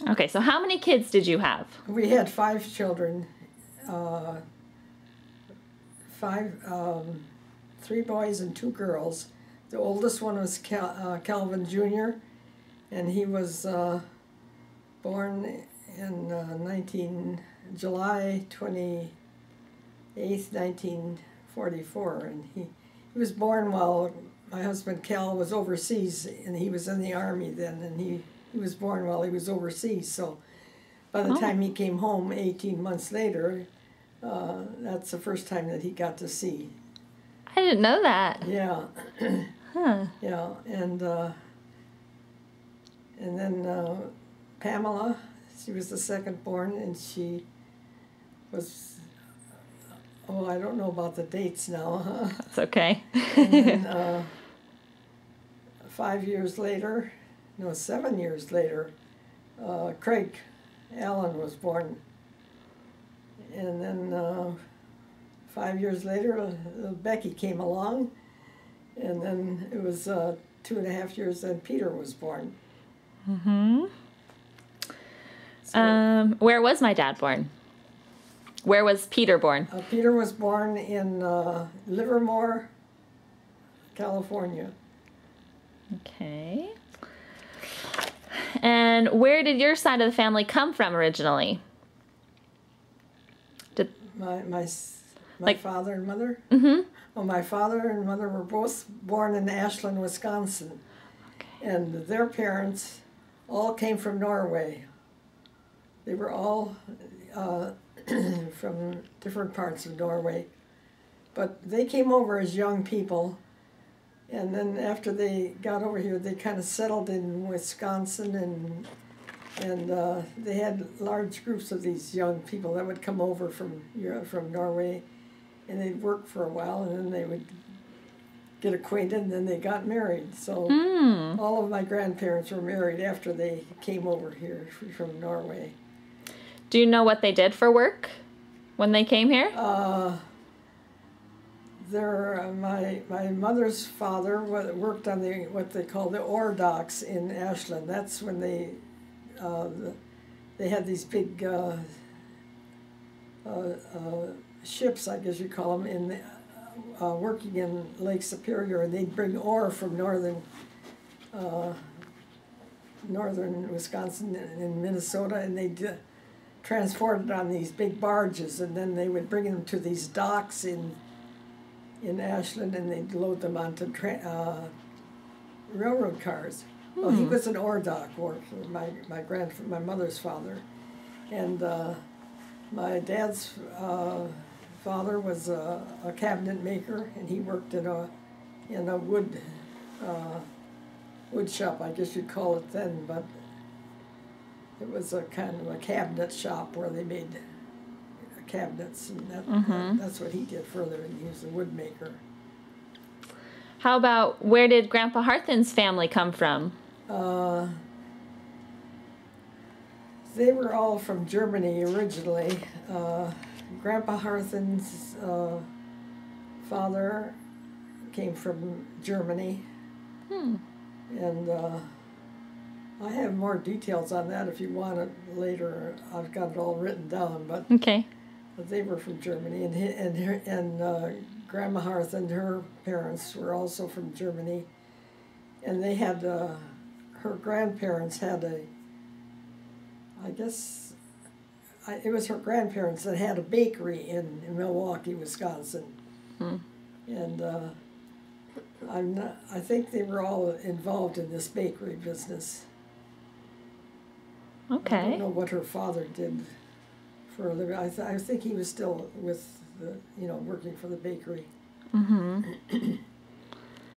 Okay, so how many kids did you have? We had 5 children, three boys and 2 girls. The oldest one was Calvin Jr., and he was born in July 28th, 1944, and he was born while my husband Cal was overseas, and he was in the Army then, and he was born while he was overseas. So by the time he came home 18 months later, that's the first time that he got to see. I didn't know that. Yeah. Huh. Yeah, and then Pamela, she was the second born, and she was, I don't know about the dates now. That's okay. And then 5 years later, no, 7 years later, Craig Allen was born. And then 5 years later, Becky came along, and then it was 2.5 years, then Peter was born. Mm-hmm. So, Where was my dad born? Where was Peter born? Peter was born in Livermore, California. Okay. And where did your side of the family come from originally? My father and mother? Mm-hmm. Well, my father and mother were both born in Ashland, Wisconsin. Okay. And their parents all came from Norway. They were all from different parts of Norway. But they came over as young people, and then after they got over here, they kind of settled in Wisconsin, and they had large groups of these young people that would come over from Norway, and they'd work for a while, and then they would get acquainted, and then they got married. So all of my grandparents were married after they came over here from Norway. Do you know what they did for work when they came here? My mother's father worked on what they call the ore docks in Ashland. That's when they had these big ships, I guess you call them, working in Lake Superior, and they'd bring ore from northern Wisconsin and Minnesota, and they'd transport it on these big barges, and then they would bring them to these docks in Ashland, and they'd load them onto railroad cars. Well, he was an ore dock worker, my mother's father, and my dad's father was a cabinet maker, and he worked in a wood shop, I guess you'd call it then, but it was a kind of a cabinet shop where they made cabinets, and that's what he did further, and he was a wood maker. How about, where did Grandpa Harthen's family come from? They were all from Germany originally. Grandpa Harthen's father came from Germany, and I have more details on that if you want it later. I've got it all written down, but okay. But they were from Germany, and Grandma Harthen, her parents were also from Germany, and they had her grandparents had it was her grandparents that had a bakery in Milwaukee, Wisconsin, and I think they were all involved in this bakery business. Okay. I don't know what her father did for a living. I think he was still with working for the bakery.